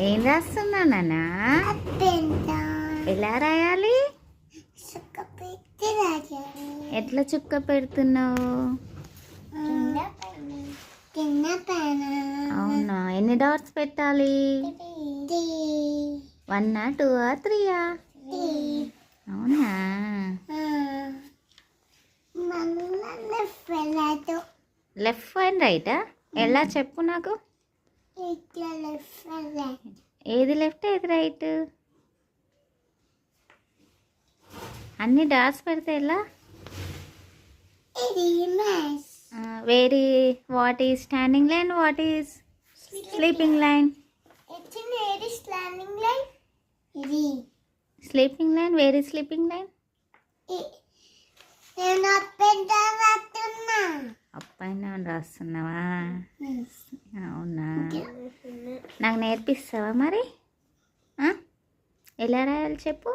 ఏం రాస్తున్నావు నాన్న? ఎలా రాయాలి? ఎట్లా చుక్క పెడుతున్నావు? అవునా, ఎన్ని డాట్స్ పెట్టాలి? 1, 2, 3? అవునా, లెఫ్ట్ అండ్ రైటా? ఎలా చెప్పు నాకు. ఏది లెఫ్ట్ ఏది రైట్? అన్ని డాట్స్ పెడితే ఎలా? Very what is standing line, what is sleeping line? Sleeping line, very sleeping line? Up and down రాస్తున్నావా? అవునా, నాకు నేర్పిస్తావా మరి? ఎలా రాయాలి చెప్పు.